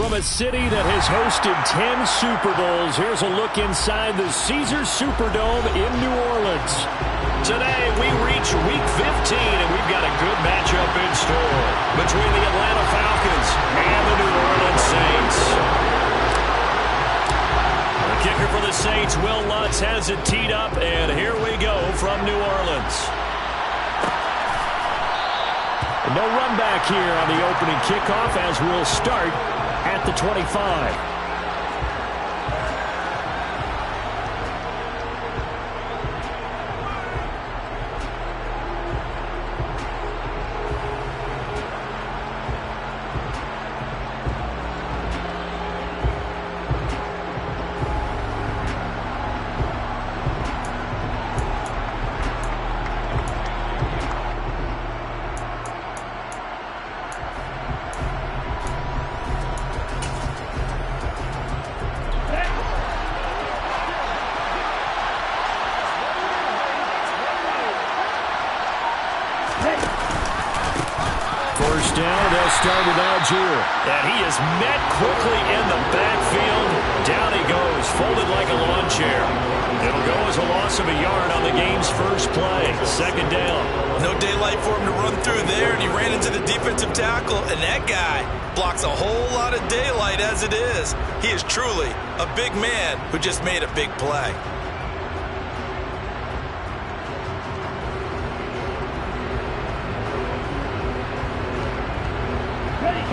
From a city that has hosted 10 Super Bowls, here's a look inside the Caesars Superdome in New Orleans. Today, we reach Week 15, and we've got a good matchup in store between the Atlanta Falcons and the New Orleans Saints. The kicker for the Saints, Will Lutz, has it teed up, and here we go from New Orleans. No run back here on the opening kickoff as we'll start at the 25. First down, they'll start with Algier. And he is met quickly in the backfield. Down he goes, folded like a lawn chair. It'll go as a loss of a yard on the game's first play. Second down. No daylight for him to run through there, and he ran into the defensive tackle, and that guy blocks a whole lot of daylight as it is. He is truly a big man who just made a big play.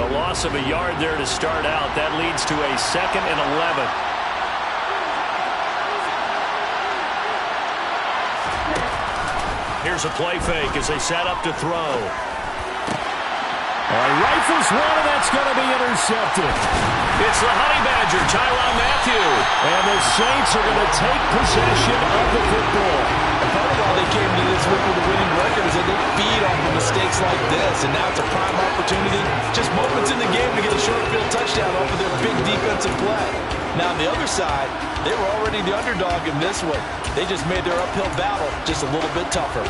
A loss of a yard there to start out. That leads to a 2nd and 11. Here's a play fake as they set up to throw. Rifles one, and that's going to be intercepted. It's the Honey Badger, Tyrann Mathieu. And the Saints are going to take possession of the football. Part of why they came to this week with a winning record is that they feed on the mistakes like this, and now it's a prime opportunity, just moments in the game to get a short field touchdown off of their big defensive play. Now on the other side, they were already the underdog in this one. They just made their uphill battle just a little bit tougher.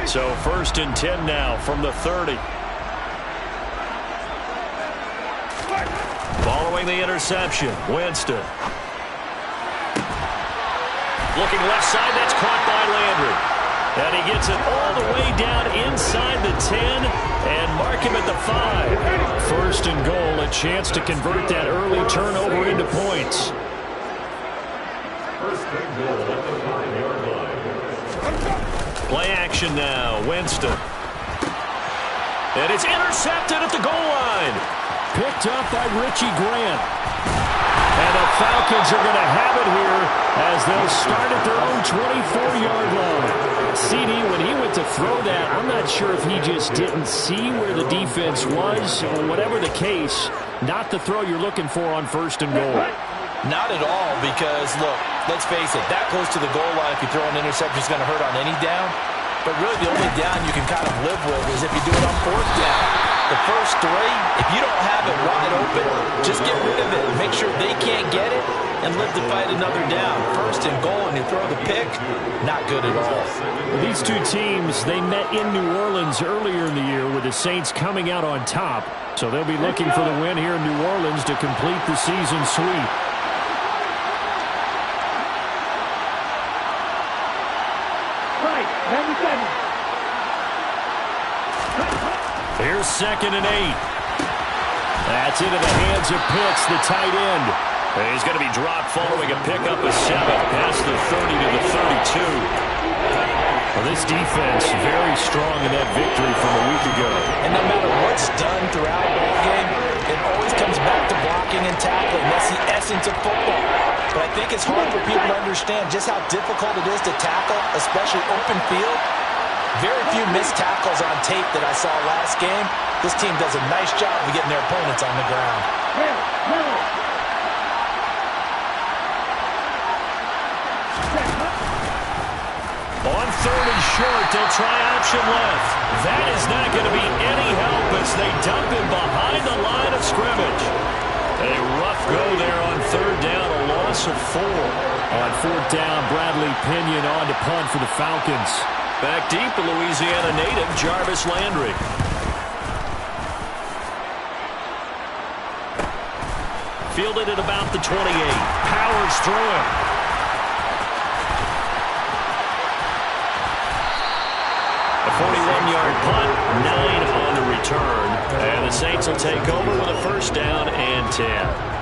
So 1st and 10 now from the 30. Following the interception, Winston. Looking left side, that's caught by Landry. And he gets it all the way down inside the 10 and mark him at the 5. 1st and goal, a chance to convert that early turnover into points. 1st and goal at the 5-yard line. Play action now, Winston. And it's intercepted at the goal line. Picked up by Richie Grant. And the Falcons are going to have it here as they'll start at their own 24-yard line. CD, when he went to throw that, I'm not sure if he just didn't see where the defense was or whatever the case. Not the throw you're looking for on 1st and goal. Not at all, because, look, let's face it, that close to the goal line, if you throw an interception, is going to hurt on any down. But really, the only down you can kind of live with is if you do it on 4th down. The first 3, if you don't have it wide open, just get rid of it. Make sure they can't get it and live to fight another down. 1st and goal, and you throw the pick, not good at all. Well, these two teams, they met in New Orleans earlier in the year with the Saints coming out on top. So they'll be looking for the win here in New Orleans to complete the season sweep. Here's 2nd and 8. That's into the hands of Pitts, the tight end. He's going to be dropped following a pickup of 7 past the 30 to the 32. Well, this defense very strong in that victory from a week ago. And no matter what's done throughout a ball game, it always comes back to blocking and tackling. That's the essence of football. But I think it's hard for people to understand just how difficult it is to tackle, especially open field. Very few missed tackles on tape that I saw last game. This team does a nice job of getting their opponents on the ground. On 3rd and short, they'll try option left. That is not going to be any help as they dump him behind the line of scrimmage. A rough go there on 3rd down, a loss loss of 4. On 4th down, Bradley Pinion on to punt for the Falcons. Back deep, the Louisiana native, Jarvis Landry. Fielded at about the 28. Powers through him. A 41-yard punt, 9 on the return. And the Saints will take over with a 1st down and 10.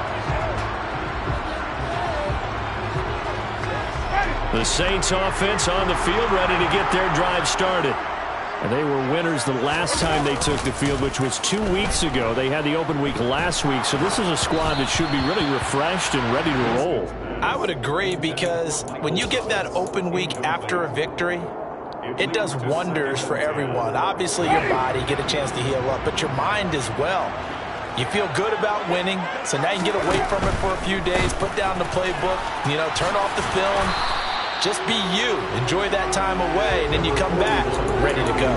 The Saints offense on the field, ready to get their drive started. And they were winners the last time they took the field, which was 2 weeks ago. They had the open week last week, so this is a squad that should be really refreshed and ready to roll. I would agree, because when you get that open week after a victory, it does wonders for everyone. Obviously, your body, get a chance to heal up, but your mind as well. You feel good about winning, so now you can get away from it for a few days, put down the playbook, turn off the film. Just be you. Enjoy that time away, and then you come back ready to go.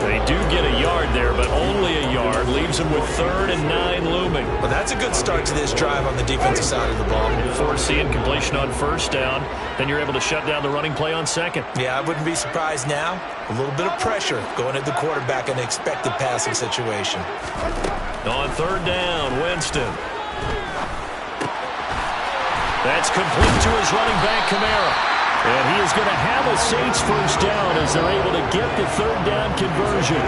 They do get a yard there, but only a yard. Leaves them with 3rd and 9 looming. Well, that's a good start to this drive on the defensive side of the ball. Forcing completion on 1st down. Then you're able to shut down the running play on 2nd. Yeah, I wouldn't be surprised now. A little bit of pressure going at the quarterback in an expected passing situation. On 3rd down, Winston. That's complete to his running back, Kamara. And he is going to have a Saints 1st down as they're able to get the 3rd down conversion.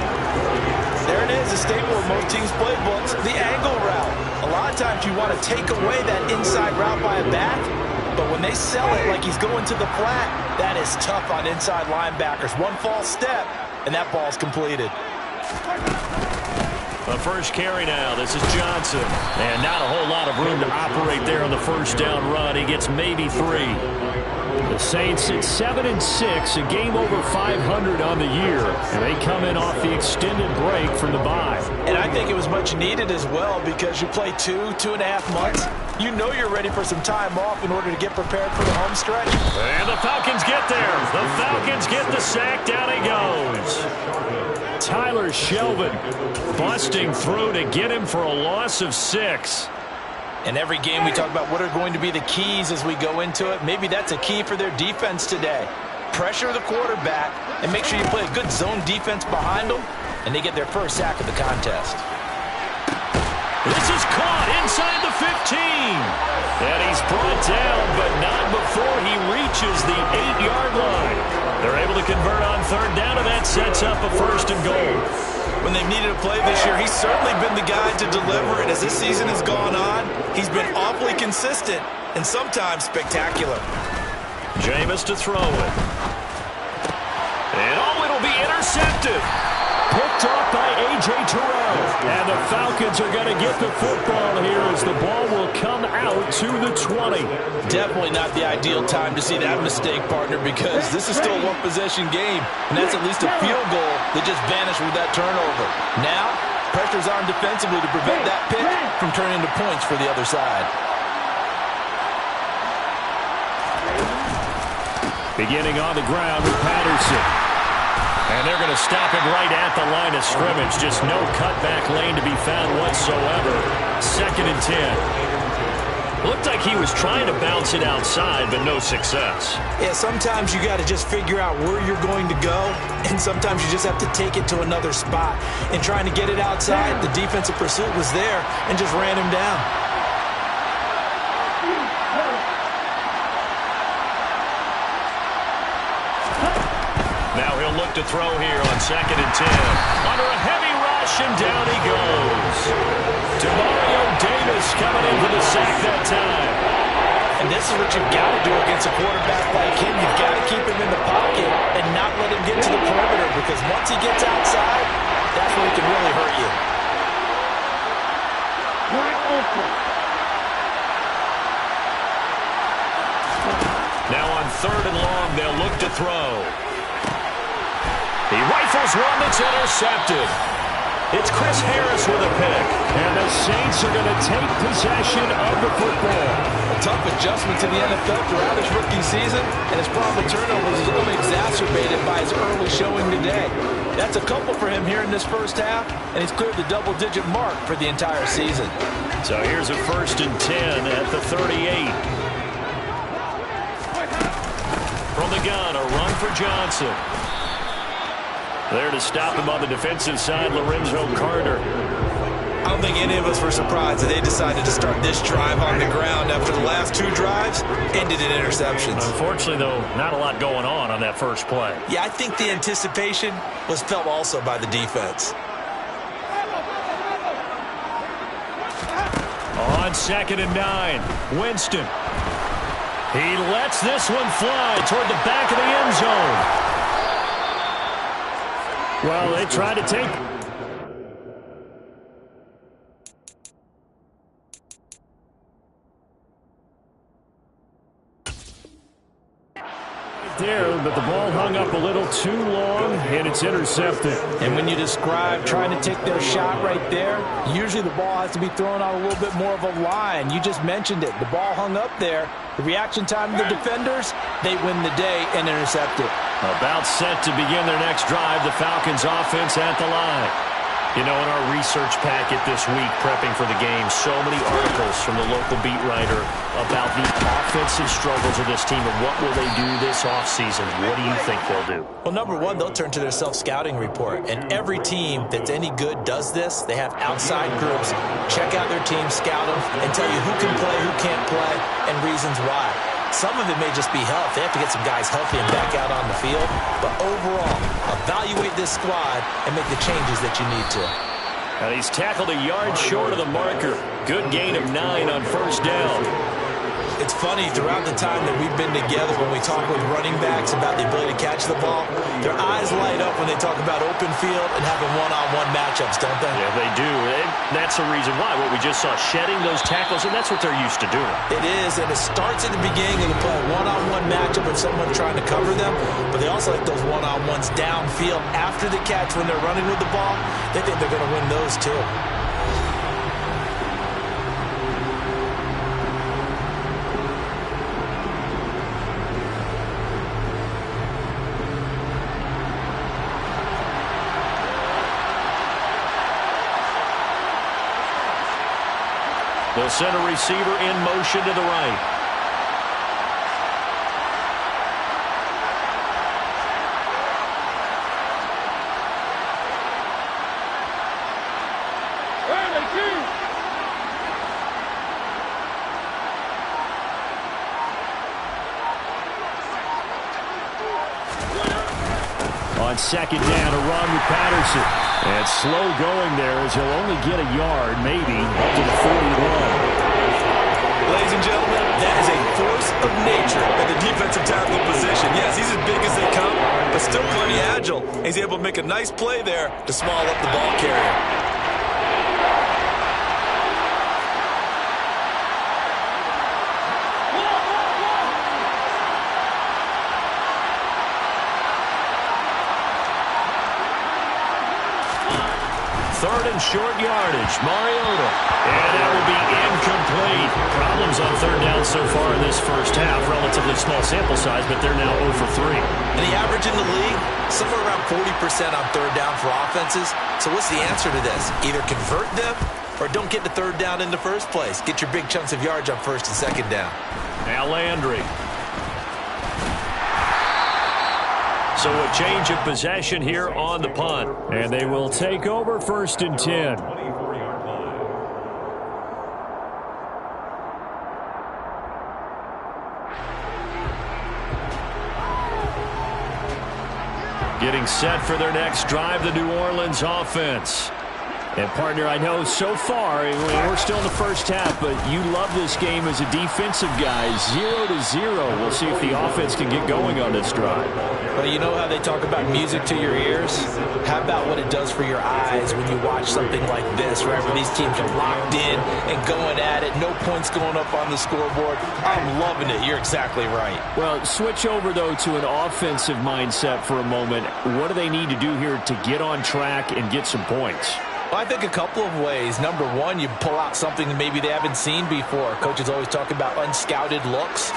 There it is, a staple of most teams' playbooks, the angle route. A lot of times you want to take away that inside route by a back, but when they sell it like he's going to the flat, that is tough on inside linebackers. One false step, and that ball's completed. A 1st carry now. This is Johnson. And not a whole lot of room to operate there on the 1st down run. He gets maybe 3. The Saints at 7-6, a game over 500 on the year. And they come in off the extended break from the bye. And I think it was much needed as well, because you play 2.5 months. You know you're ready for some time off in order to get prepared for the home stretch. And the Falcons get there. The Falcons get the sack. Down he goes. Tyler Shelvin busting through to get him for a loss of 6. In every game we talk about what are going to be the keys as we go into it. Maybe that's a key for their defense today. Pressure the quarterback and make sure you play a good zone defense behind them, and they get their 1st sack of the contest. This is caught inside the 15. And he's brought down, but not before he reaches the 8-yard line. They're able to convert on 3rd down, and that sets up a 1st and goal. When they've needed a play this year, he's certainly been the guy to deliver it. As this season has gone on, he's been awfully consistent and sometimes spectacular. Jameis to throw it. And it'll be intercepted. Picked off by A.J. Terrell. And the Falcons are going to get the football here as the ball will come out to the 20. Definitely not the ideal time to see that mistake, partner, because this is still a one-possession game, and that's at least a field goal that just vanished with that turnover. Now, pressure's on defensively to prevent that pick from turning into points for the other side. Beginning on the ground with Patterson. And they're going to stop him right at the line of scrimmage. Just no cutback lane to be found whatsoever. 2nd and 10. Looked like he was trying to bounce it outside, but no success. Yeah, sometimes you got to just figure out where you're going to go, and sometimes you just have to take it to another spot. And trying to get it outside, the defensive pursuit was there and just ran him down. Now he'll look to throw here on 2nd and 10. Under a heavy rush, and down he goes. Demario Davis coming in for the sack that time. And this is what you've got to do against a quarterback like him. You've got to keep him in the pocket and not let him get to the perimeter, because once he gets outside, that's where he can really hurt you. Now on 3rd and long, they'll look to throw. He rifles one that's intercepted. It's Chris Harris with a pick. And the Saints are going to take possession of the football. A tough adjustment to the NFL throughout his rookie season, and his problem with turnovers is only exacerbated by his early showing today. That's a couple for him here in this 1st half, and he's cleared the double-digit mark for the entire season. So here's a 1st and 10 at the 38. the gun, a run for Johnson. There to stop him on the defensive side, Lorenzo Carter. I don't think any of us were surprised that they decided to start this drive on the ground after the last 2 drives ended in interceptions. Unfortunately, though, not a lot going on that first play. Yeah, I think the anticipation was felt also by the defense. On 2nd and 9, Winston. He lets this one fly toward the back of the end zone. Well, they tried to take... there, but the ball hung up a little too long, and it's intercepted. And when you describe trying to take their shot right there, usually the ball has to be thrown out a little bit more of a line. You just mentioned it. The ball hung up there. The reaction time of the defenders, they win the day and intercept it. About set to begin their next drive, the Falcons offense at the line. You know, in our research packet this week, prepping for the game, so many articles from the local beat writer about the offensive struggles of this team and what will they do this offseason. What do you think they'll do? Well, number one, they'll turn to their self-scouting report. And every team that's any good does this. They have outside groups. Check out their team, scout them, and tell you who can play, who can't play, and reasons why. Some of it may just be health. They have to get some guys healthy and back out on the field. But overall, evaluate this squad and make the changes that you need to. And he's tackled a yard short of the marker. Good gain of 9 on first down. It's funny, throughout the time that we've been together, when we talk with running backs about the ability to catch the ball, their eyes light up when they talk about open field and having one-on-one matchups, don't they? Yeah, they do. And that's the reason why. What we just saw, shedding those tackles, and that's what they're used to doing. It is, and it starts at the beginning of the play. One-on-one matchup with someone trying to cover them, but they also like those one-on-ones downfield after the catch when they're running with the ball. They think they're going to win those too. They'll send a receiver in motion to the right. On 2nd down, a run with Patterson. And slow going there as he'll only get a yard, maybe, up to the 41. Ladies and gentlemen, that is a force of nature at the defensive tackle position. Yes, he's as big as they come, but still plenty agile. He's able to make a nice play there to small up the ball carrier. Third and short yardage, Mariota. And that will be incomplete. Problems on 3rd down so far in this first half. Relatively small sample size, but they're now 0 for 3. And the average in the league, somewhere around 40% on 3rd down for offenses. So what's the answer to this? Either convert them or don't get to 3rd down in the first place. Get your big chunks of yards on 1st and 2nd down. Now Landry. So a change of possession here on the punt. And they will take over 1st and 10. Getting set for their next drive, the New Orleans offense. And, partner, I know so far, we're still in the first half, but you love this game as a defensive guy. 0-0. We'll see if the offense can get going on this drive. Well, you know how they talk about music to your ears? How about what it does for your eyes when you watch something like this, right, where these teams are locked in and going at it, no points going up on the scoreboard? I'm loving it. You're exactly right. Well, switch over, though, to an offensive mindset for a moment. What do they need to do here to get on track and get some points? Well, I think a couple of ways. Number one, you pull out something that maybe they haven't seen before. Coaches always talk about unscouted looks.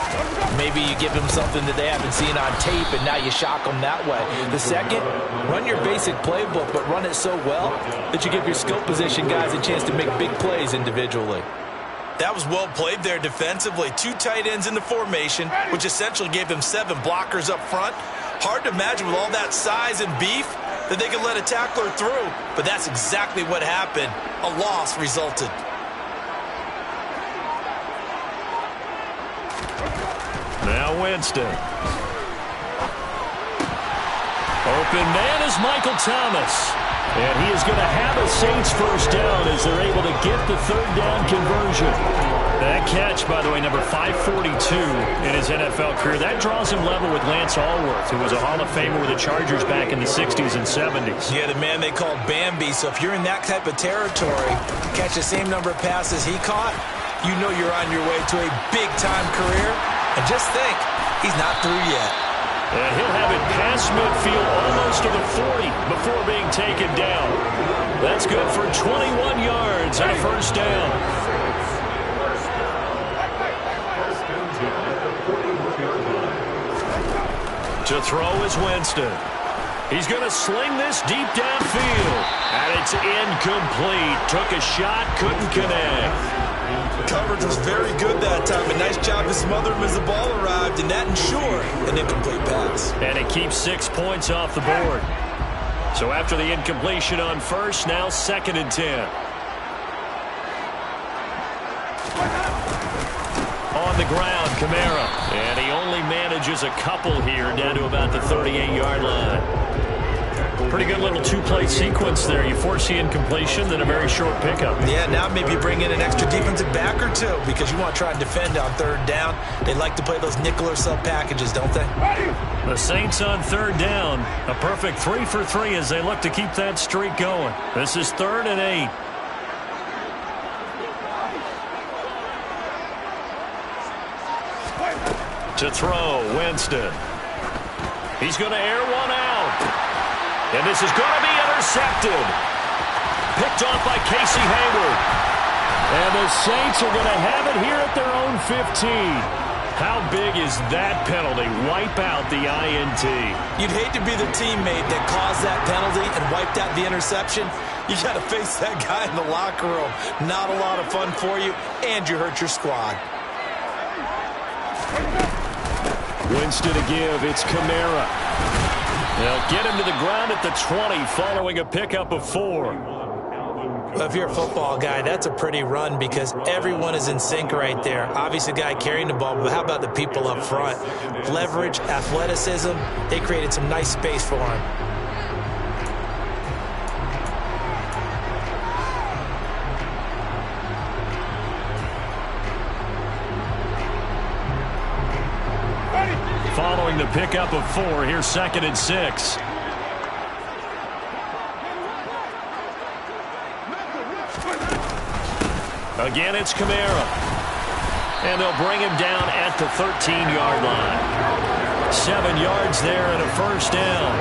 Maybe you give them something that they haven't seen on tape, and now you shock them that way. The second, run your basic playbook, but run it so well that you give your skill position guys a chance to make big plays individually. That was well played there defensively. 2 tight ends in the formation, which essentially gave them 7 blockers up front. Hard to imagine with all that size and beef that they could let a tackler through, but that's exactly what happened. A loss resulted. Now Winston. Open man is Michael Thomas. And he is going to have a Saints first down as they're able to get the 3rd down conversion. That catch, by the way, number 542 in his NFL career. That draws him level with Lance Allworth, who was a Hall of Famer with the Chargers back in the 60s and 70s. Yeah, the man they called Bambi. So if you're in that type of territory, catch the same number of passes he caught, you know you're on your way to a big-time career. And just think, he's not through yet. And he'll have it past midfield almost to the 40 before being taken down. That's good for 21 yards and a first down. To throw is Winston. He's going to sling this deep downfield. And it's incomplete. Took a shot, couldn't connect. Coverage was very good that time. A nice job to smother him as the ball arrived, and that ensured an incomplete pass. And it keeps 6 points off the board. So after the incompletion on first, now 2nd and 10. On the ground, Kamara. And he only manages a couple here down to about the 38-yard line. Pretty good little 2-play sequence there. You force the incompletion, then a very short pickup. Yeah, now maybe bring in an extra defensive back or 2 because you want to try and defend on 3rd down. They like to play those nickel or sub packages, don't they? The Saints on 3rd down. A perfect 3 for 3 as they look to keep that streak going. This is 3rd and 8. To throw, Winston. He's going to air one out. And this is going to be intercepted. Picked off by Casey Hayward. And the Saints are going to have it here at their own 15. How big is that penalty? Wipe out the INT. You'd hate to be the teammate that caused that penalty and wiped out the interception. You got to face that guy in the locker room. Not a lot of fun for you, and you hurt your squad. Winston to give. It's Kamara. They'll get him to the ground at the 20 following a pickup of 4. Well, if you're a football guy, that's a pretty run because everyone is in sync right there. Obviously, the guy carrying the ball, but how about the people up front? Leverage, athleticism, they created some nice space for him. Following the pickup of 4, here's 2nd and 6. Again, it's Kamara. And they'll bring him down at the 13-yard line. 7 yards there and a first down.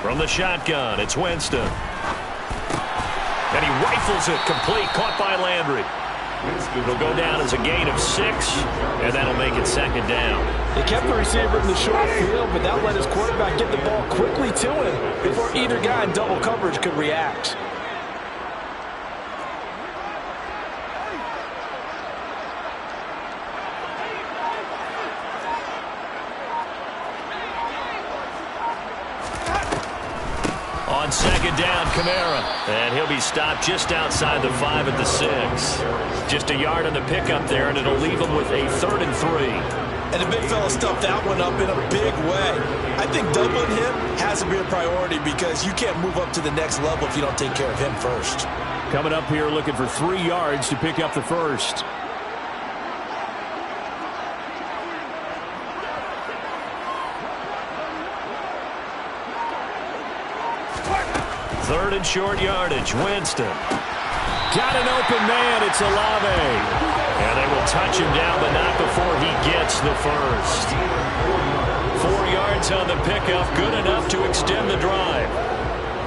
From the shotgun, it's Winston. And he rifles it complete, caught by Landry. It'll go down as a gain of 6, and that'll make it 2nd down. They kept the receiver in the short field, but that let his quarterback get the ball quickly to him before either guy in double coverage could react. On 2nd down, Kamara. And he'll be stopped just outside the 5 at the 6. Just a yard on the pickup there, and it'll leave him with a 3rd and 3. And the big fella stuffed that one up in a big way. I think doubling him has to be a priority because you can't move up to the next level if you don't take care of him first. Coming up here looking for 3 yards to pick up the first. Third and short yardage. Winston. Got an open man. It's Olave. And they will touch him down, but not before he gets the first. 4 yards on the pickup. Good enough to extend the drive.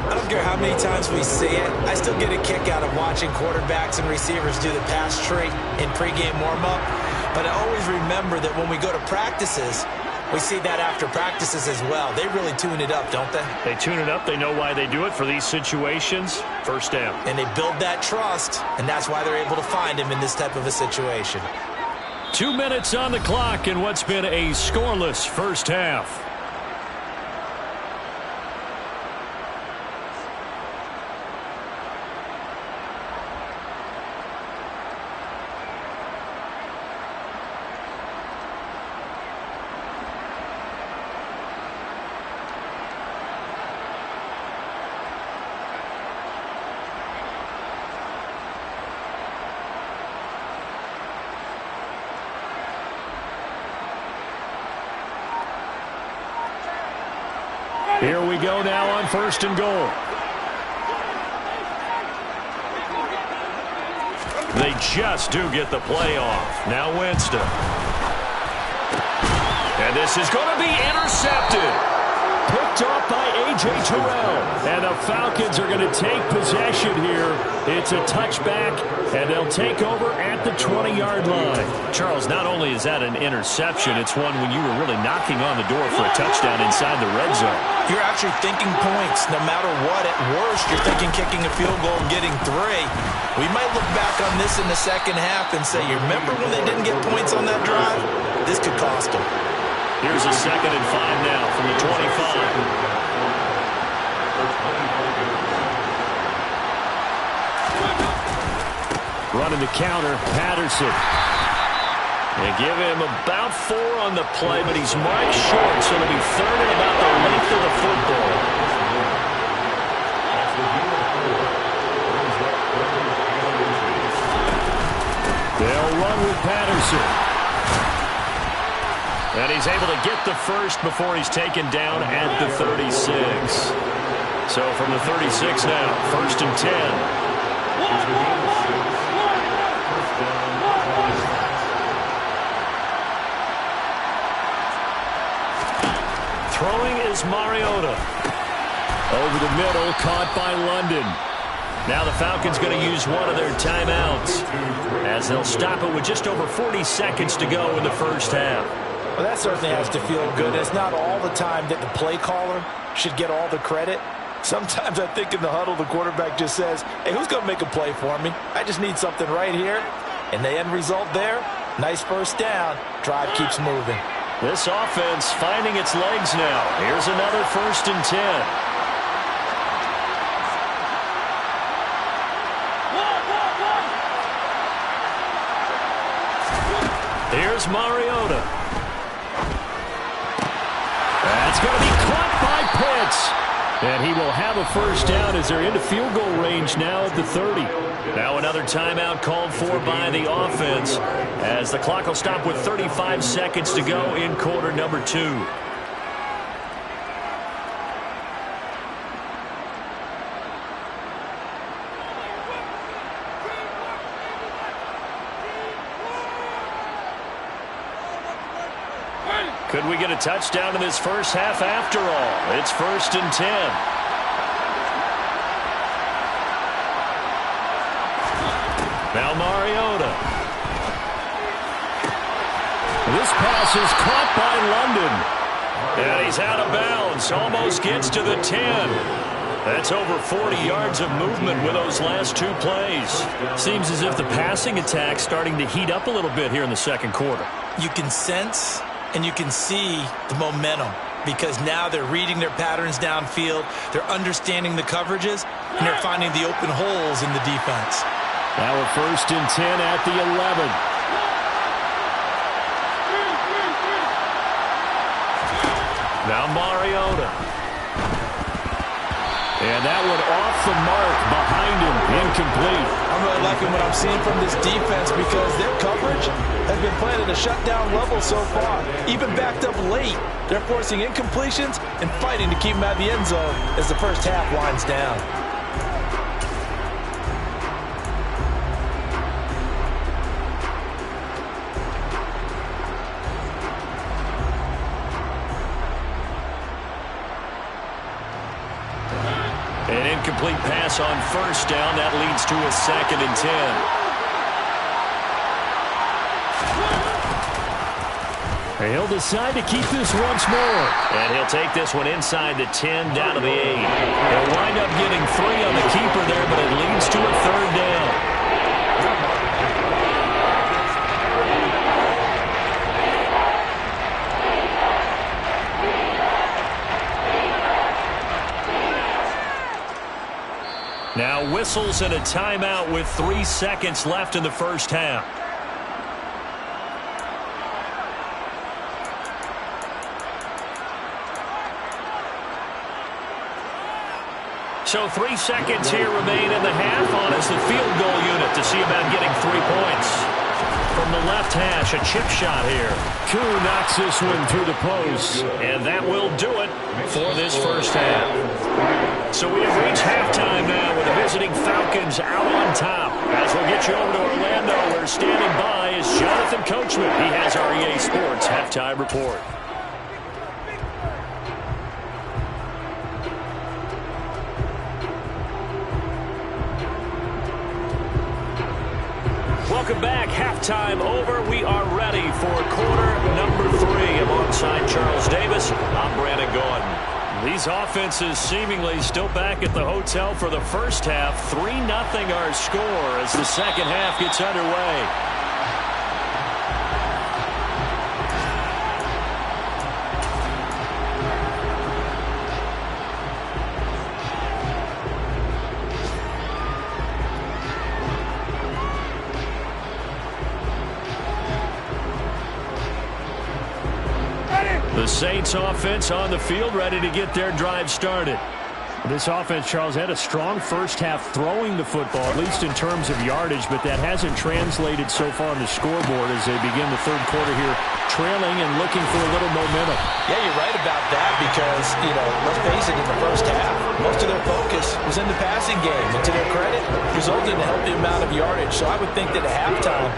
I don't care how many times we see it. I still get a kick out of watching quarterbacks and receivers do the pass tree in pregame warm-up. But I always remember that when we go to practices, We see that after practices as well. They really tune it up, don't they? They tune it up. They know why they do it for these situations. First down. And they build that trust, and that's why they're able to find him in this type of a situation. 2 minutes on the clock in what's been a scoreless first half. Here we go now on 1st and goal. They just do get the play off. Now Winston. And this is going to be intercepted. Picked off by A.J. Terrell. And the Falcons are going to take possession here. It's a touchback, and they'll take over at the 20-yard line. Charles, not only is that an interception, it's one when you were really knocking on the door for a touchdown inside the red zone. You're actually thinking points no matter what. At worst, you're thinking kicking a field goal and getting 3. We might look back on this in the second half and say, you remember when they didn't get points on that drive? This could cost them. Here's a 2nd and 5 now from the 25. Running the counter, Patterson. They give him about 4 on the play, but he's marked short, so it'll be 3rd and about the length of the football. They'll run with Patterson. And he's able to get the first before he's taken down at the 36. So from the 36 now, 1st and 10. Throwing is Mariota. Over the middle, caught by London. Now the Falcons going to use one of their timeouts as they'll stop it with just over 40 seconds to go in the first half. Well, that certainly has to feel good. It's not all the time that the play caller should get all the credit. Sometimes I think in the huddle, the quarterback just says, hey, who's going to make a play for me? I just need something right here. And the end result there, nice first down. Drive keeps moving. This offense finding its legs now. Here's another 1st and 10. Here's Mariota. That's going to be caught by Pitts. And he will have a first down as they're into field goal range now at the 30. Now another timeout called for by the offense as the clock will stop with 35 seconds to go in quarter number 2. Could we get a touchdown in this first half after all? It's 1st and 10. Now Mariota. This pass is caught by London. And he's out of bounds. Almost gets to the 10. That's over 40 yards of movement with those last 2 plays. Seems as if the passing attack's starting to heat up a little bit here in the second quarter. You can sense and you can see the momentum because now they're reading their patterns downfield, they're understanding the coverages, and they're finding the open holes in the defense. Now a 1st and 10 at the 11. Now Mariota. And that one off the mark behind him, incomplete. I'm really liking what I'm seeing from this defense because their coverage has been playing at a shutdown level so far. Even backed up late, they're forcing incompletions and fighting to keep them out of the end zone as the first half winds down. An incomplete pass on first down. That leads to a 2nd and 10. And he'll decide to keep this once more. And he'll take this one inside the 10 down to the 8. He'll wind up getting 3 on the keeper there, but it leads to a 3rd down. Now whistles and a timeout with 3 seconds left in the first half. So 3 seconds here remain in the half on as the field goal unit to see about getting 3 points. From the left hash, a chip shot here. Koo knocks this one through the post. And that will do it for this first half. So we have reached halftime now with the visiting Falcons out on top. As we'll get you over to Orlando, where standing by is Jonathan Coachman. He has our EA Sports halftime report. Welcome back. Halftime over. We are ready for quarter number 3. Alongside Charles Davis, I'm Brandon Gordon. These offenses seemingly still back at the hotel for the first half. 3-0 our score as the second half gets underway. The Saints offense on the field, ready to get their drive started. This offense, Charles, had a strong first half throwing the football, at least in terms of yardage, but that hasn't translated so far on the scoreboard as they begin the third quarter here, trailing and looking for a little momentum. Yeah, you're right about that because, let's face it, in the first half, most of their focus was in the passing game. And to their credit, resulted in a healthy amount of yardage. So I would think that at halftime,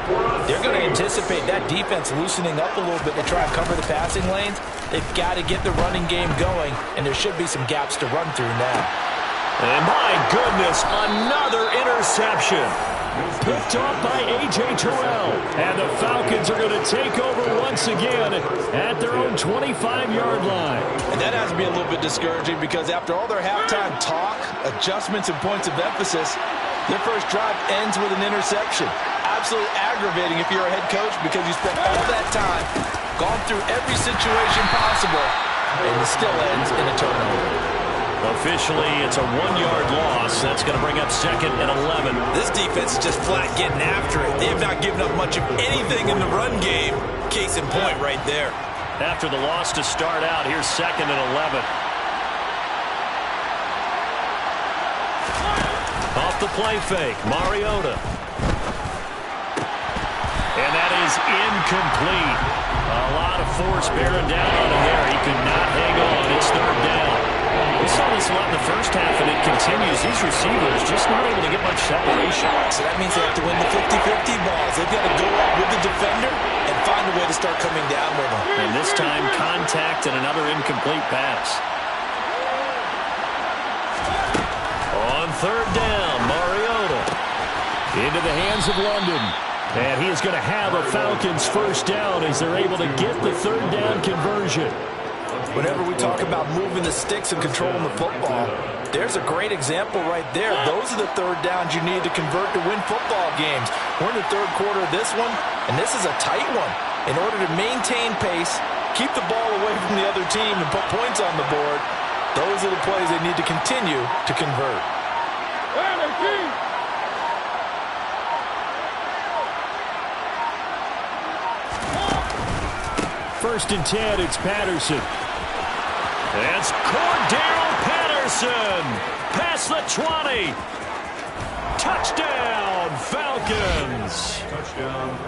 they're going to anticipate that defense loosening up a little bit to try and cover the passing lanes. They've got to get the running game going, and there should be some gaps to run through now. And my goodness, another interception. Picked off by A.J. Terrell. And the Falcons are going to take over once again at their own 25-yard line. And that has to be a little bit discouraging because after all their halftime talk, adjustments, and points of emphasis, their first drive ends with an interception. Absolutely aggravating if you're a head coach because you spent all that time, gone through every situation possible, and it still ends in a turnover. Officially, it's a 1-yard loss. That's going to bring up 2nd and 11. This defense is just flat getting after it. They have not given up much of anything in the run game. Case in point right there. After the loss to start out, here's 2nd and 11. Off the play fake, Mariota. And that is incomplete. A lot of force bearing down on him there. He could not hang on. It's 3rd down. We saw this a lot in the first half, and it continues. These receivers just not able to get much separation. So that means they have to win the 50-50 balls. They've got to go up with the defender and find a way to start coming down with them. And this time, contact and another incomplete pass. On 3rd down, Mariota into the hands of London. And he is going to have a Falcons first down as they're able to get the 3rd down conversion. Whenever we talk about moving the sticks and controlling the football, there's a great example right there. Those are the 3rd downs you need to convert to win football games. We're in the 3rd quarter of this one, and this is a tight one. In order to maintain pace, keep the ball away from the other team, and put points on the board, those are the plays they need to continue to convert. First and 10, it's Patterson. That's Cordero Patterson. Past the 20. Touchdown, Falcons.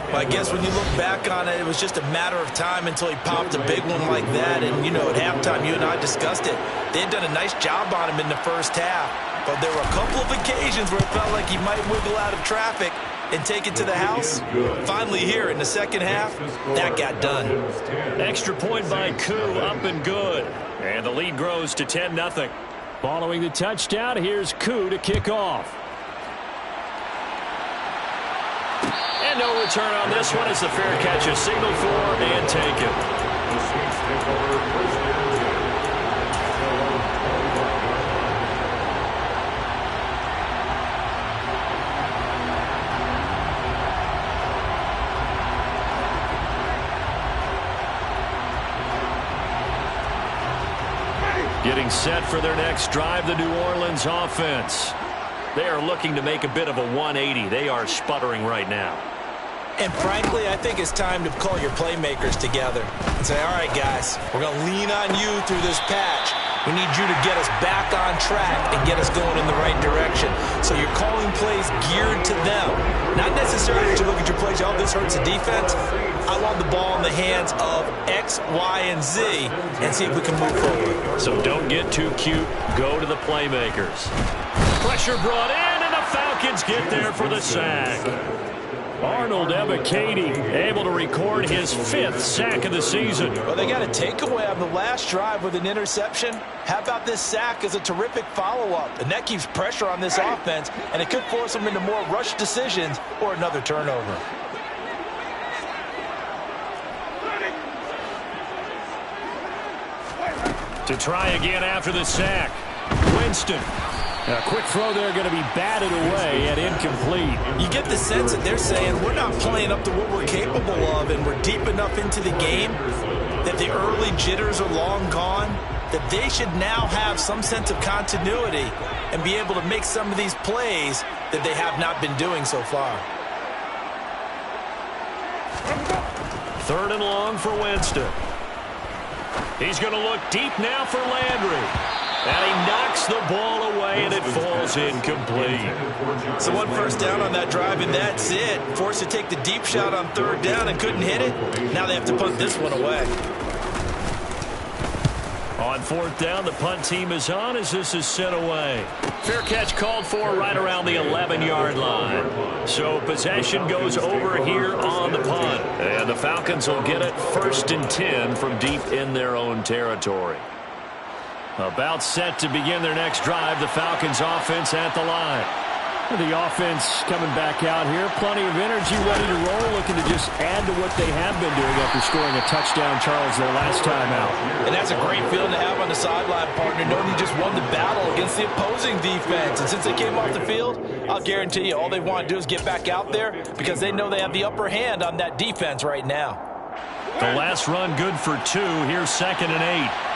Well, I guess when you look back on it, it was just a matter of time until he popped a big one like that. And, at halftime, you and I discussed it. They had done a nice job on him in the first half. But there were a couple of occasions where it felt like he might wiggle out of traffic and take it to the house. Finally here in the second half, that got done. Extra point by Koo, up and good. And the lead grows to 10-0. Following the touchdown, here's Koo to kick off. And no return on this one as the fair catch is signaled for and taken. Getting set for their next drive, the New Orleans offense. They are looking to make a bit of a 180. They are sputtering right now. And frankly, I think it's time to call your playmakers together and say, all right, guys, we're going to lean on you through this patch. We need you to get us back on track and get us going in the right direction. So you're calling plays geared to them. Not necessarily to look at your plays, oh, this hurts the defense. I want the ball in the hands of X, Y, and Z and see if we can move forward. So don't get too cute. Go to the playmakers. Pressure brought in, and the Falcons get there for the sack. Arnold Ebiketie able to record his 5th sack of the season. Well, they got a takeaway on the last drive with an interception. How about this sack as a terrific follow-up? And that keeps pressure on this offense, and it could force them into more rush decisions or another turnover. To try again after the sack. Winston. A quick throw there going to be batted away and incomplete. You get the sense that they're saying we're not playing up to what we're capable of, and we're deep enough into the game that the early jitters are long gone, that they should now have some sense of continuity and be able to make some of these plays that they have not been doing so far. 3rd and long for Winston. He's going to look deep now for Landry. And he knocks the ball away, and it falls incomplete. So 1 first down on that drive, and that's it. Forced to take the deep shot on 3rd down and couldn't hit it. Now they have to punt this one away. On 4th down, the punt team is on as this is sent away. Fair catch called for right around the 11-yard line. So possession goes over here on the punt. And the Falcons will get it 1st and 10 from deep in their own territory. About set to begin their next drive, the Falcons offense at the line. The offense coming back out here. Plenty of energy, ready to roll, looking to just add to what they have been doing after scoring a touchdown, Charles, their last time out. And that's a great feeling to have on the sideline, partner, knowing you just won the battle against the opposing defense. And since they came off the field, I'll guarantee you all they want to do is get back out there because they know they have the upper hand on that defense right now. The last run good for 2. Here's 2nd and 8.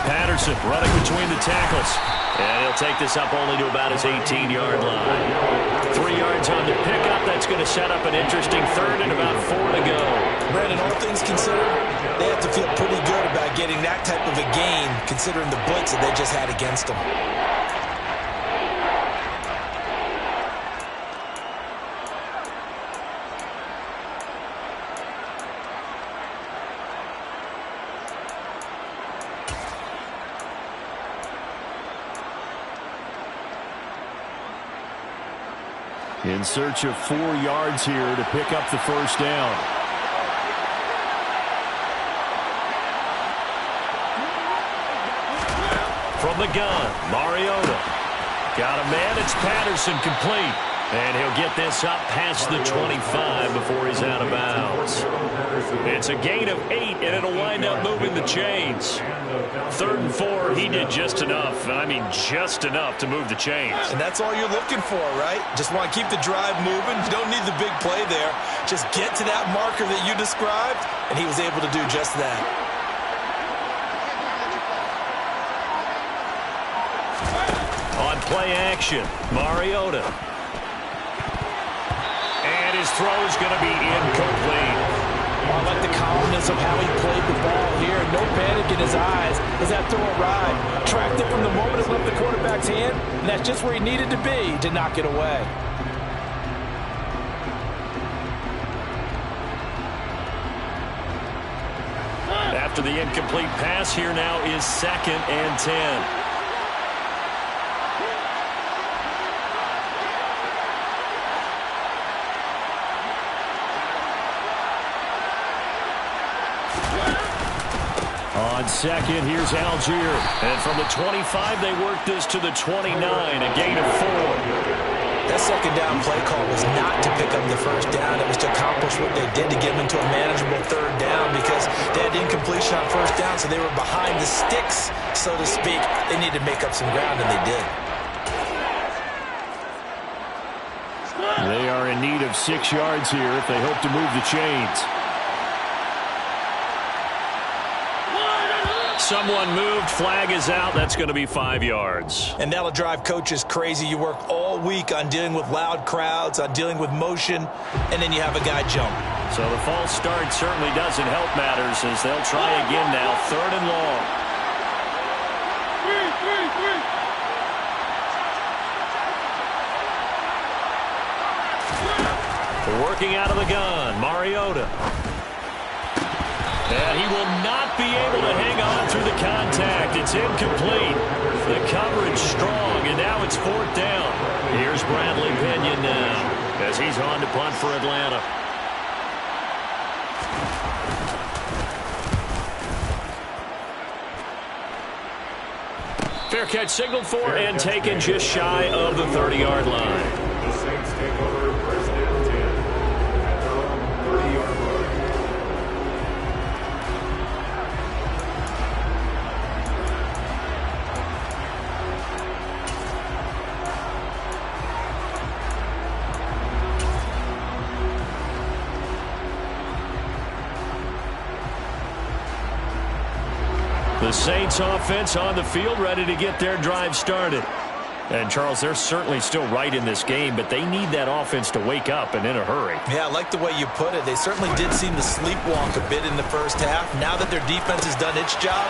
Patterson running between the tackles. And he'll take this up only to about his 18-yard line. 3 yards on the pickup. That's going to set up an interesting 3rd and about 4 to go. Brandon, all things considered, they have to feel pretty good about getting that type of a gain considering the blitz that they just had against them. In search of 4 yards here to pick up the 1st down. From the gun, Mariota. Got a man, it's Patterson, complete. And he'll get this up past the 25 before he's out of bounds. It's a gain of 8, and it'll wind up moving the chains. 3rd and 4, he did just enough, and I mean just enough to move the chains. And that's all you're looking for, right? Just want to keep the drive moving. You don't need the big play there. Just get to that marker that you described, and he was able to do just that. On play action, Mariota. And his throw is going to be incomplete. I like the calmness of how he played the ball here. No panic in his eyes as that throw arrived. Tracked it from the moment it left the quarterback's hand, and that's just where he needed to be to knock it away. After the incomplete pass, here now is 2nd and 10. On second, here's Algier. And from the 25, they work this to the 29, a gain of 4. That second down play call was not to pick up the first down. It was to accomplish what they did to get them into a manageable third down because they had incompletion on first down, so they were behind the sticks, so to speak. They needed to make up some ground, and they did. They are in need of 6 yards here if they hope to move the chains. Someone moved, flag is out. That's going to be 5 yards. And that'll drive coaches crazy. You work all week on dealing with loud crowds, on dealing with motion, and then you have a guy jump. So the false start certainly doesn't help matters as they'll try again now, 3rd and long. Working out of the gun, Mariota. And he will not be able to hang on through the contact. It's incomplete. The coverage strong, and now it's 4th down. Here's Bradley Pinion now as he's on to punt for Atlanta. Fair catch signaled for and taken just shy of the 30-yard line. The Saints take over 1st and 10 at their own 30-yard line. The Saints offense on the field, ready to get their drive started. And, Charles, they're certainly still right in this game, but they need that offense to wake up and in a hurry. Yeah, I like the way you put it. They certainly did seem to sleepwalk a bit in the first half. Now that their defense has done its job,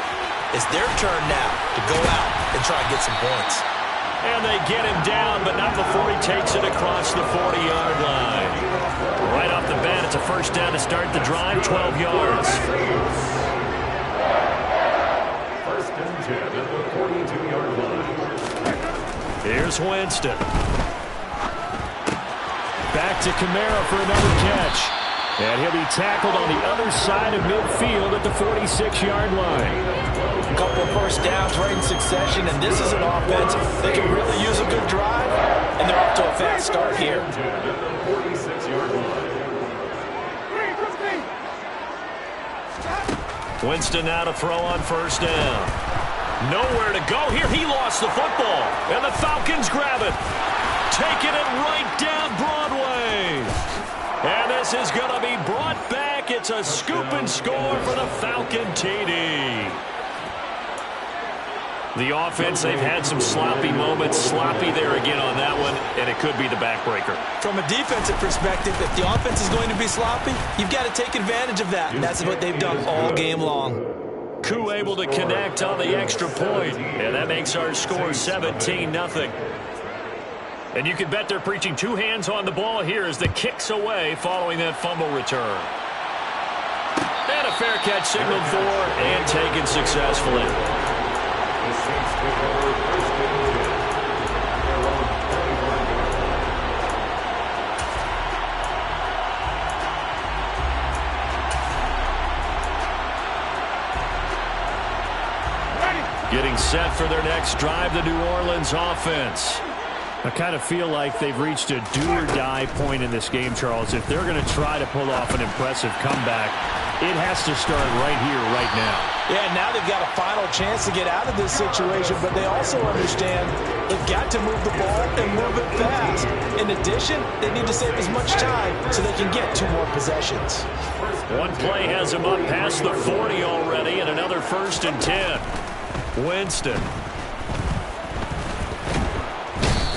it's their turn now to go out and try and get some points. And they get him down, but not before he takes it across the 40-yard line. Right off the bat, it's a first down to start the drive, 12 yards. 1st and 10 at the 42-yard line. Here's Winston. Back to Kamara for another catch. And he'll be tackled on the other side of midfield at the 46-yard line. A couple of first downs right in succession, and this is an offense that can really use a good drive, and they're off to a fast start here. At the 46-yard line. Winston now to throw on first down. Nowhere to go here. He lost the football, and the Falcons grab it. Taking it right down Broadway. And this is going to be brought back. It's a scoop and score for the Falcon TD. The offense, they've had some sloppy moments. Sloppy there again on that one, and it could be the backbreaker. From a defensive perspective, if the offense is going to be sloppy, you've got to take advantage of that, and that's what they've done all game long. Koo able to connect on the extra point, and that makes our score 17-0. And you can bet they're preaching 2 hands on the ball here as the kick's away following that fumble return. And a fair catch signaled for and taken successfully. The Saints take over 1st and 10 at their own 31-yard line. Getting set for their next drive, the New Orleans offense. I kind of feel like they've reached a do-or-die point in this game, Charles. If they're going to try to pull off an impressive comeback, it has to start right here, right now. Yeah, now they've got a final chance to get out of this situation, but they also understand they've got to move the ball and move it fast. In addition, they need to save as much time so they can get 2 more possessions. One play has him up past the 40 already, and another 1st and 10. Winston.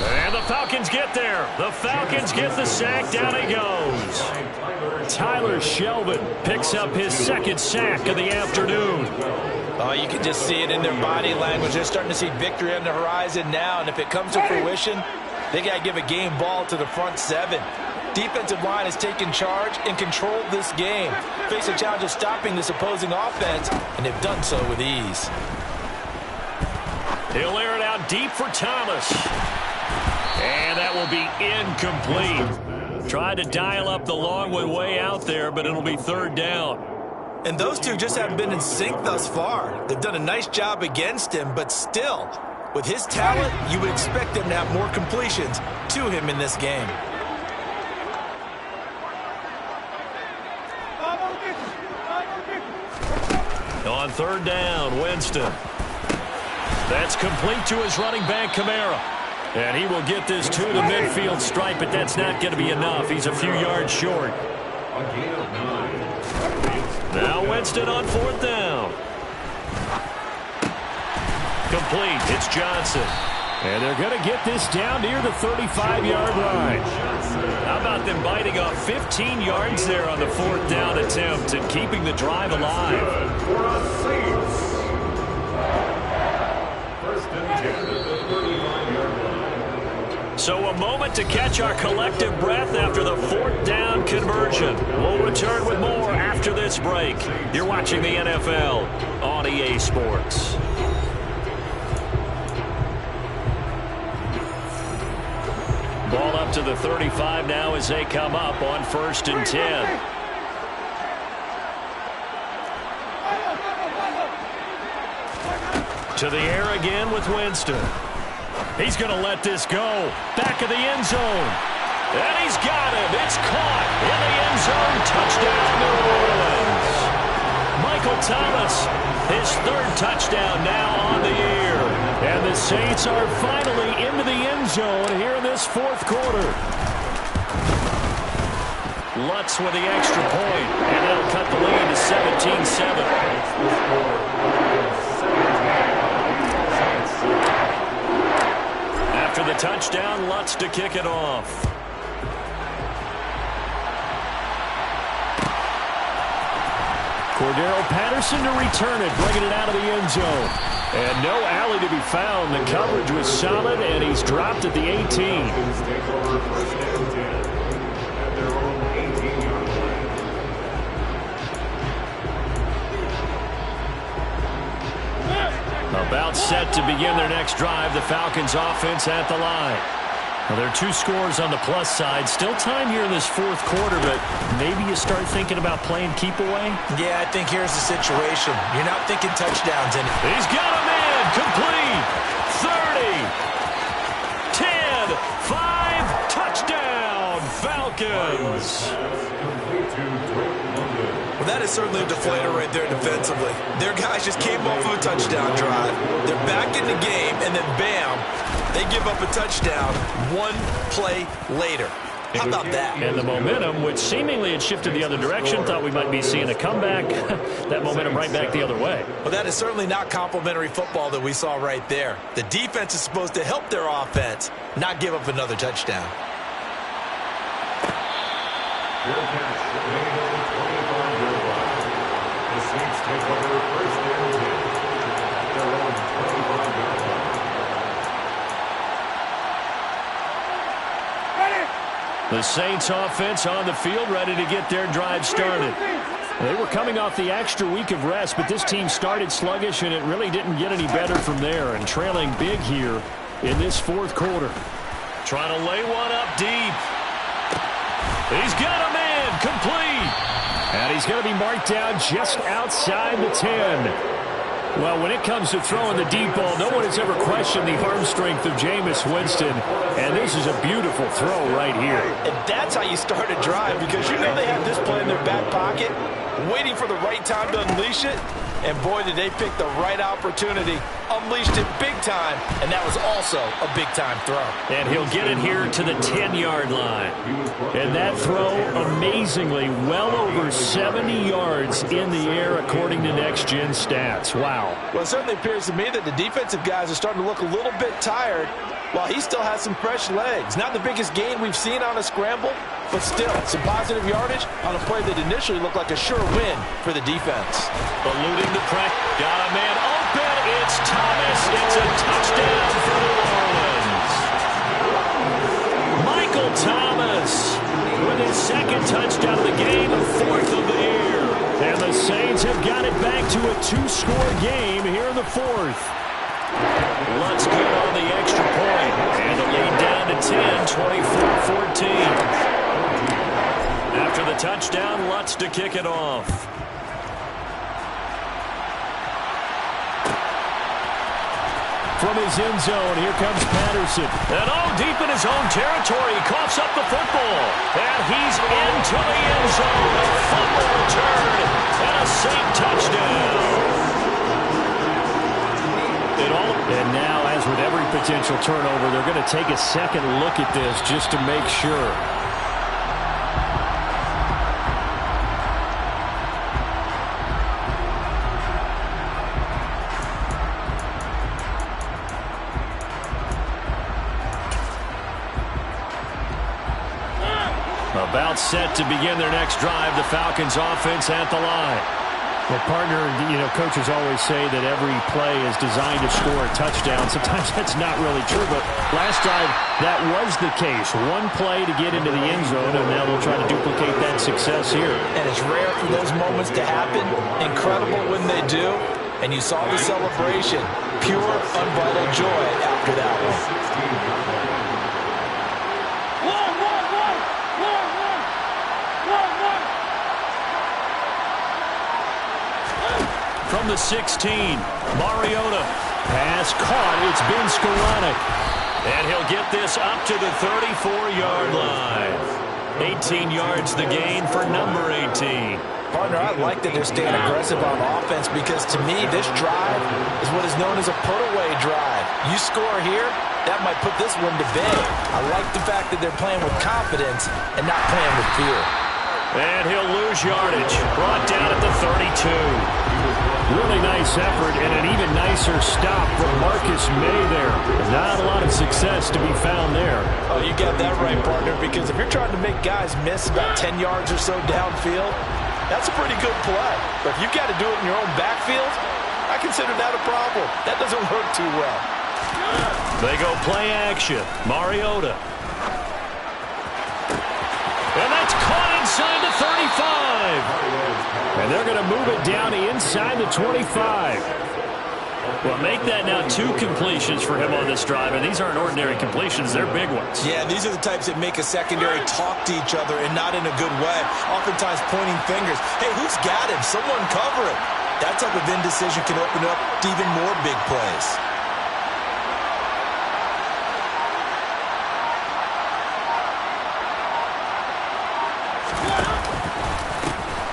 And the Falcons get there. The Falcons get the sack. Down he goes. Tyler Shelvin picks up his 2nd sack of the afternoon. Oh, you can just see it in their body language. They're starting to see victory on the horizon now, and if it comes to fruition, they got to give a game ball to the front 7. Defensive line has taken charge and controlled this game. Face a challenge of stopping this opposing offense, and they've done so with ease. He'll air it out deep for Thomas. And that will be incomplete. Tried to dial up the long one way out there, but it'll be 3rd down. And those two just haven't been in sync thus far. They've done a nice job against him, but still, with his talent, you would expect them to have more completions to him in this game. On third down, Winston. That's complete to his running back, Kamara. And he will get this to the midfield stripe, but that's not going to be enough. He's a few yards short. Now Winston on fourth down. Complete. It's Johnson. And they're going to get this down near the 35-yard line. How about them biting off 15 yards there on the fourth down attempt and keeping the drive alive? So a moment to catch our collective breath after the fourth down conversion. We'll return with more after this break. You're watching the NFL on EA Sports. Ball up to the 35 now as they come up on 1st and 10. To the air again with Winston. He's going to let this go. Back of the end zone. And he's got him. It's caught in the end zone. Touchdown, New Orleans. Michael Thomas, his third touchdown now on the year. And the Saints are finally into the end zone here in this fourth quarter. Lutz with the extra point, and that'll cut the lead to 17-7. After the touchdown, Lutz to kick it off. Cordero Patterson to return it, bringing it out of the end zone. And no alley to be found. The coverage was solid, and he's dropped at the 18. About set to begin their next drive. The Falcons offense at the line. Well, there are two scores on the plus side. Still time here in this fourth quarter, but maybe you start thinking about playing keep away? Yeah, I think here's the situation. You're not thinking touchdowns in it. He's got a man. Complete. 30. 10. 5. Touchdown. Falcons. Well, that is certainly a deflator right there defensively. Their guys just came off of a touchdown drive. They're back in the game, and then bam, they give up a touchdown one play later. How about that? And the momentum, which seemingly had shifted the other direction, thought we might be seeing a comeback. That momentum right back the other way. Well, that is certainly not complimentary football that we saw right there. The defense is supposed to help their offense, not give up another touchdown. The Saints take over 1st and 10 at their own 25-yard line. The Saints offense on the field, ready to get their drive started. They were coming off the extra week of rest, but this team started sluggish, and it really didn't get any better from there, and trailing big here in this fourth quarter. Trying to lay one up deep. He's got a man. Complete. And he's going to be marked down just outside the 10. Well, when it comes to throwing the deep ball, no one has ever questioned the arm strength of Jameis Winston. And this is a beautiful throw right here. And that's how you start a drive, because you know they have this play in their back pocket, waiting for the right time to unleash it. And boy, did they pick the right opportunity. Unleashed it big time, and that was also a big-time throw. And he'll get it here to the 10-yard line. And that throw, amazingly, well over 70 yards in the air, according to Next Gen Stats. Wow. Well, it certainly appears to me that the defensive guys are starting to look a little bit tired, while he still has some fresh legs. Not the biggest gain we've seen on a scramble, but still, some positive yardage on a play that initially looked like a sure win for the defense. Eluding the press. Got a man open. It's Thomas. It's a touchdown for New Orleans. Michael Thomas with his second touchdown of the game, fourth of the year. And the Saints have got it back to a two-score game here in the fourth. Lutz good on the extra point. And the lead down to 10, 24-14. After the touchdown, Lutz to kick it off. From his end zone, here comes Patterson. And deep in his own territory, he coughs up the football. And he's into the end zone. A fumble return and a safe touchdown. And now, as with every potential turnover, they're going to take a second look at this just to make sure. About set to begin their next drive, the Falcons offense at the line. Well, partner, coaches always say that every play is designed to score a touchdown. Sometimes that's not really true, but last drive, that was the case. One play to get into the end zone, and now they'll try to duplicate that success here. And it's rare for those moments to happen. Incredible when they do. And you saw the celebration. Pure, unbridled joy after that one. From the 16, Mariota. Pass caught. It's been Skoranek. And he'll get this up to the 34-yard line. 18 yards the gain for number 18. Partner, I like that they're staying aggressive on offense because, to me, this drive is what is known as a put-away drive. You score here, that might put this one to bed. I like the fact that they're playing with confidence and not playing with fear. And he'll lose yardage. Brought down at the 32. Really nice effort and an even nicer stop from Marcus May there. Not a lot of success to be found there. Oh, you got that right, partner, because if you're trying to make guys miss about 10 yards or so downfield, that's a pretty good play. But if you've got to do it in your own backfield, I consider that a problem. That doesn't work too well. They go play action. Mariota. And that's caught inside the 35. And they're going to move it down inside the 25. Well, make that now 2 completions for him on this drive, and these aren't ordinary completions. They're big ones. Yeah, these are the types that make a secondary talk to each other and not in a good way, oftentimes pointing fingers. Hey, who's got him? Someone cover it. That type of indecision can open up to even more big plays.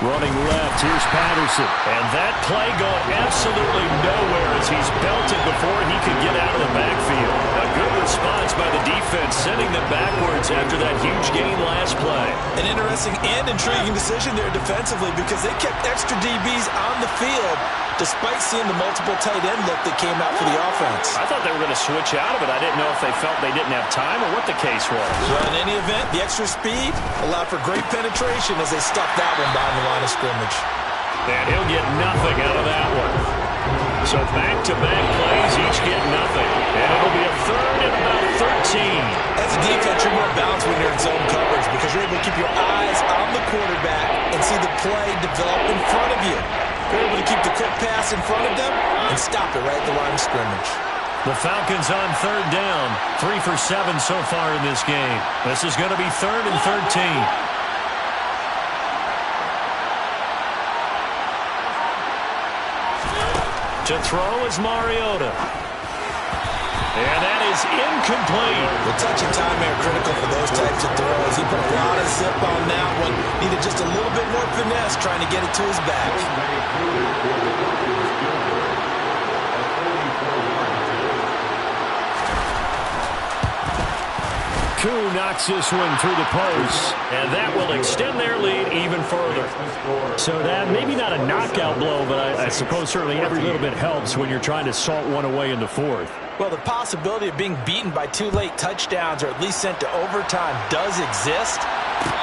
Running left, here's Patterson. And that play going absolutely nowhere as he's belted before he could get out of the backfield. A good response by the defense, sending them backwards after that huge gain last play. An interesting and intriguing decision there defensively because they kept extra DBs on the field despite seeing the multiple tight end look that came out for the offense. I thought they were going to switch out of it. I didn't know if they felt they didn't have time or what the case was. Well, in any event, the extra speed allowed for great penetration as they stuffed that one behind the line of scrimmage. And he'll get nothing out of that one. So back-to-back plays, each get nothing. And it'll be a third and about 13. As a defense, you're more balanced when you're in zone coverage because you're able to keep your eyes on the quarterback and see the play develop in front of you. You're able to keep the quick pass in front of them and stop it right at the line of scrimmage. The Falcons on third down. 3 for 7 so far in this game. This is going to be 3rd and 13. To throw is Mariota. And that is incomplete. The touch and time are critical for those types of throws. He put a lot of zip on that one. Needed just a little bit more finesse trying to get it to his back. Koo knocks this one through the post. And that will extend their lead even further. So that, maybe not a knockout blow, but I suppose certainly every little bit helps when you're trying to salt one away in the 4th. Well, the possibility of being beaten by 2 late touchdowns or at least sent to overtime does exist.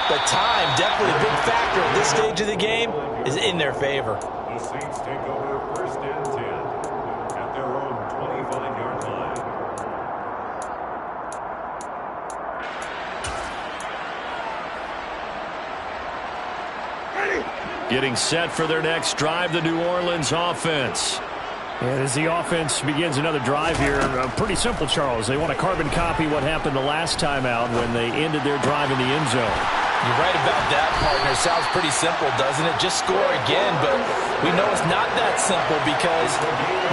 But time, definitely a big factor at this stage of the game, is in their favor. The Saints take over 1st and 10 at their own 25-yard line. Getting set for their next drive, the New Orleans offense. And as the offense begins another drive here, pretty simple, Charles. They want to carbon copy what happened the last time out when they ended their drive in the end zone. You're right about that, partner. Sounds pretty simple, doesn't it? Just score again, but we know it's not that simple because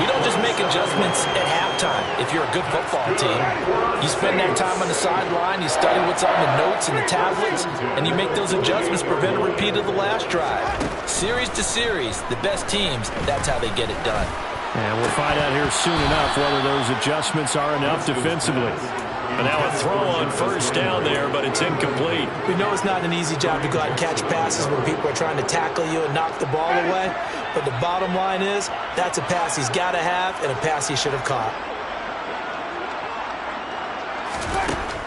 we don't just make adjustments at halftime. If you're a good football team, you spend that time on the sideline, you study what's on the notes and the tablets, and you make those adjustments, prevent a repeat of the last drive. Series to series, the best teams, that's how they get it done. And we'll find out here soon enough whether those adjustments are enough defensively. And now a throw on first down there, but it's incomplete. We know it's not an easy job to go out and catch passes when people are trying to tackle you and knock the ball away. But the bottom line is, that's a pass he's got to have and a pass he should have caught.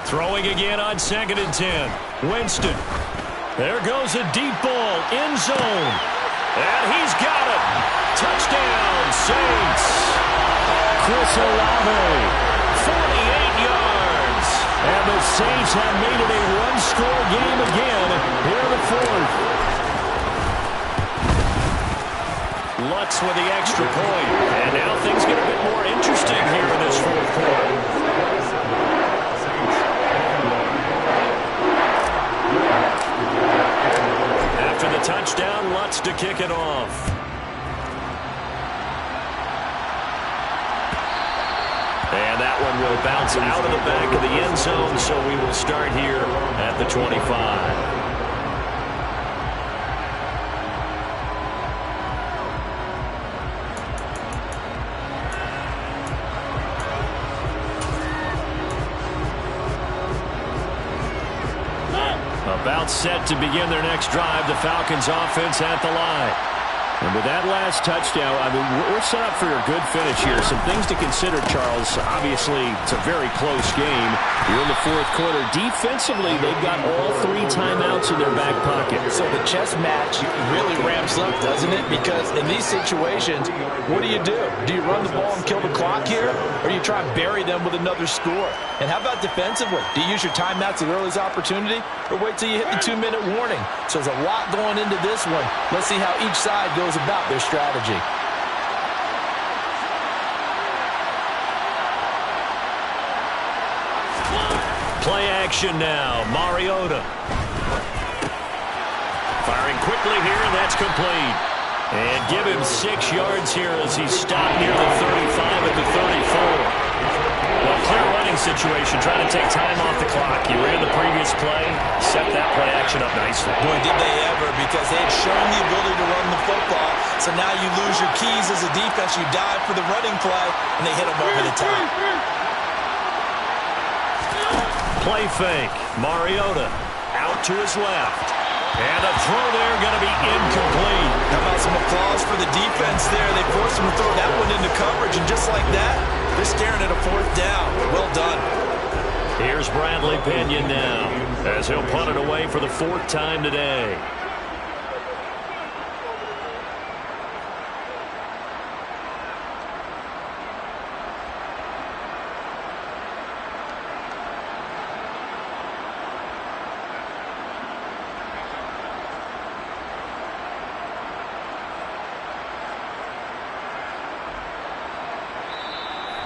Throwing again on 2nd and 10. Winston. There goes a deep ball, end zone. And he's got it. Touchdown, Saints. Chris Olave. 48 yards. And the Saints have made it a one-score game again here in the fourth. Lutz with the extra point. And now things get a bit more interesting here in this fourth quarter. After the touchdown, Lutz to kick it off. And that one will bounce out of the back of the end zone, so we will start here at the 25. About set to begin their next drive, the Falcons offense at the line. And with that last touchdown, I mean, we're set up for a good finish here. Some things to consider, Charles. Obviously, it's a very close game. You're in the fourth quarter. Defensively, they've got all 3 timeouts in their back pocket. So the chess match really ramps up, doesn't it? Because in these situations, what do? Do you run the ball and kill the clock here? Or do you try and bury them with another score? And how about defensively? Do you use your timeouts at the earliest opportunity? Or wait till you hit the 2-minute warning? So there's a lot going into this one. Let's see how each side goes about their strategy. Play action now. Mariota. Firing quickly here, and that's complete. And give him 6 yards here as he stopped near the 35 at the 34. Well, clear running situation, trying to take time off the clock. He ran the previous play, set that play action up nicely. Boy, did they ever, because they had shown the ability to run the football. So now you lose your keys as a defense. You dive for the running play, and they hit him over the top. Play fake. Mariota out to his left. And a throw there going to be incomplete. How about some applause for the defense there? They forced him to throw that one into coverage, and just like that, they're staring at a 4th down. Well done. Here's Bradley Pinion now as he'll punt it away for the 4th time today.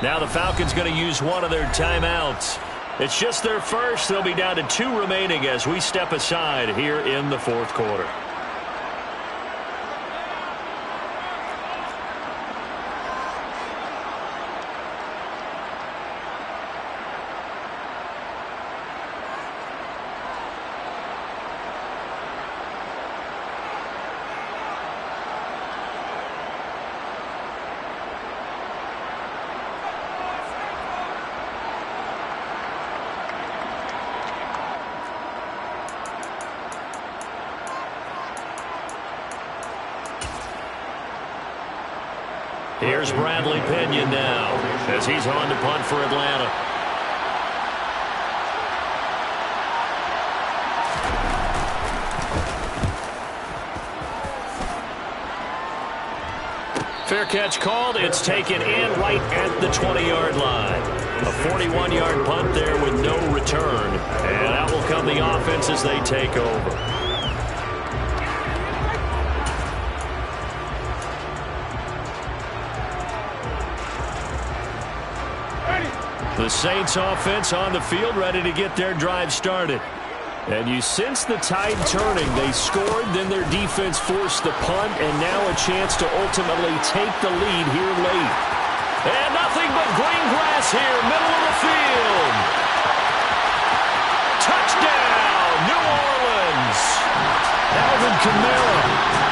Now the Falcons going to use one of their timeouts. It's just their first. They'll be down to 2 remaining as we step aside here in the fourth quarter. Here's Bradley Pinion now as he's on to punt for Atlanta. Fair catch called. It's taken in right at the 20-yard line. A 41-yard punt there with no return. And out will come the offense as they take over. The Saints offense on the field, ready to get their drive started. And you sense the tide turning. They scored, then their defense forced the punt, and now a chance to ultimately take the lead here late. And nothing but green grass here, middle of the field. Touchdown, New Orleans. Alvin Kamara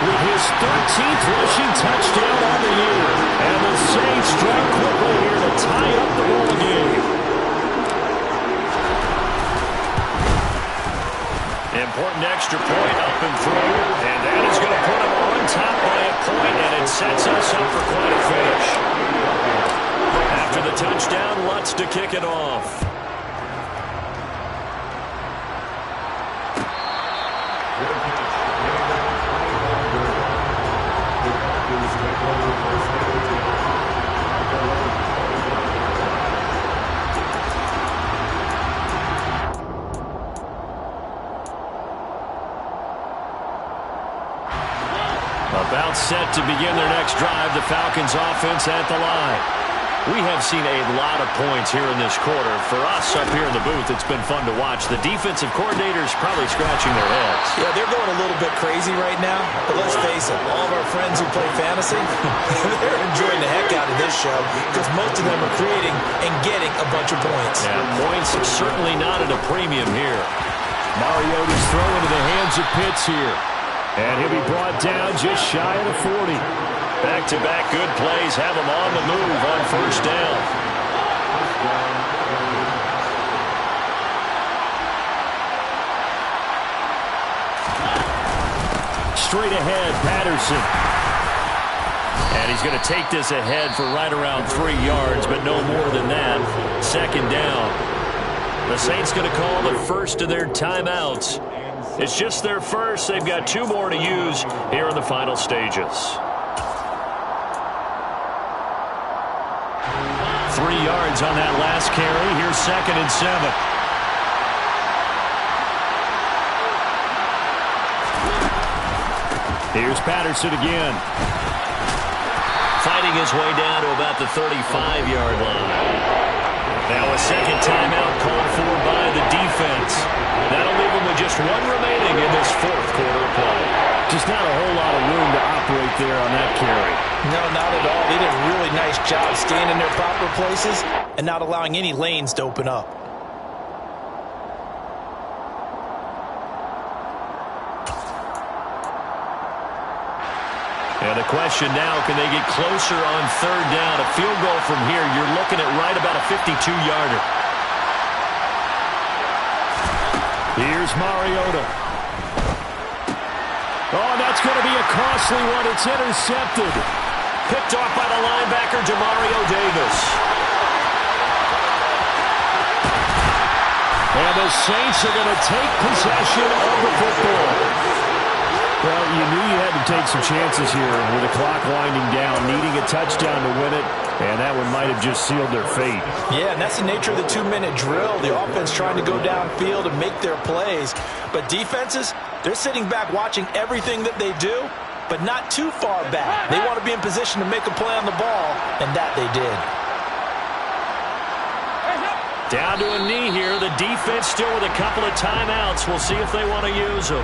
with his 13th rushing touchdown on the year. And the Saints strike quickly here to tie up the ball game. Important extra point up and through, and that is going to put them on top by a point, and it sets us up for quite a finish. After the touchdown, Lutz to kick it off. About set to begin their next drive, the Falcons offense at the line. We have seen a lot of points here in this quarter. For us up here in the booth, it's been fun to watch. The defensive coordinators probably scratching their heads. Yeah, they're going a little bit crazy right now. But let's face it, all of our friends who play fantasy, they're enjoying the heck out of this show because most of them are creating and getting a bunch of points. Yeah, points certainly not at a premium here. Mariota's throw into the hands of Pitts here. And he'll be brought down just shy of the 40. Back-to-back good plays have him on the move on first down. Straight ahead, Patterson. And he's going to take this ahead for right around 3 yards, but no more than that. Second down. The Saints going to call the first of their timeouts. It's just their first. They've got 2 more to use here in the final stages. 3 yards on that last carry. Here's 2nd and 7. Here's Patterson again. Fighting his way down to about the 35-yard line. Now a second timeout called for by the defense. That'll leave them with just 1 remaining in this 4th quarter of play. Just not a whole lot of room to operate there on that carry. No, not at all. They did a really nice job staying in their proper places and not allowing any lanes to open up. And the question now, can they get closer on 3rd down? A field goal from here, you're looking at right about a 52-yarder. Here's Mariota. Oh, that's going to be a costly one. It's intercepted. Picked off by the linebacker, Demario Davis. And the Saints are going to take possession of the football. Well, you knew you had to take some chances here with the clock winding down, needing a touchdown to win it, and that one might have just sealed their fate. Yeah, and that's the nature of the 2-minute drill. The offense trying to go downfield and make their plays. But defenses, they're sitting back watching everything that they do, but not too far back. They want to be in position to make a play on the ball, and that they did. Down to a knee here. The defense still with a couple of timeouts. We'll see if they want to use them.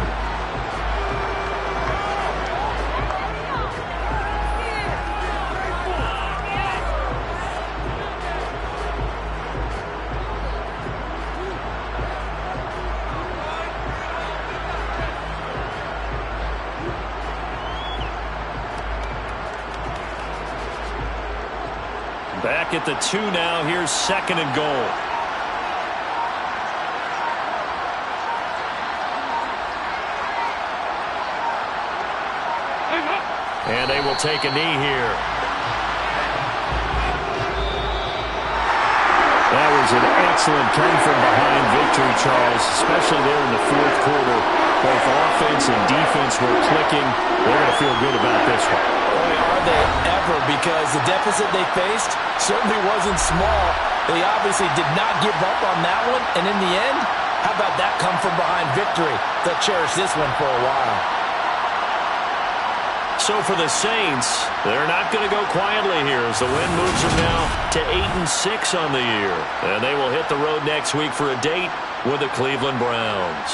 Back at the 2 now. Here's 2nd and goal. And they will take a knee here. That was an excellent come-from-behind victory, Charles, especially there in the 4th quarter. Both offense and defense were clicking. They're going to feel good about this one. Boy, are they ever, because the deficit they faced certainly wasn't small. They obviously did not give up on that one, and in the end, how about that come-from-behind victory? They'll cherish this one for a while. So for the Saints, they're not going to go quietly here as the win moves them now to 8-6 on the year. And they will hit the road next week for a date with the Cleveland Browns.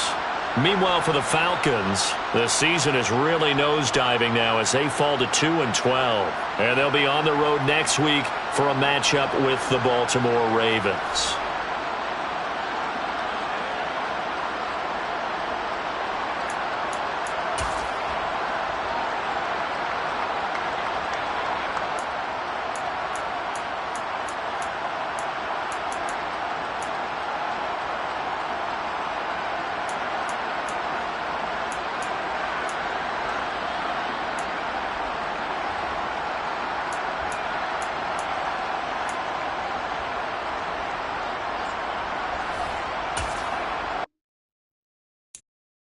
Meanwhile, for the Falcons, the season is really nosediving now as they fall to 2-12. And they'll be on the road next week for a matchup with the Baltimore Ravens.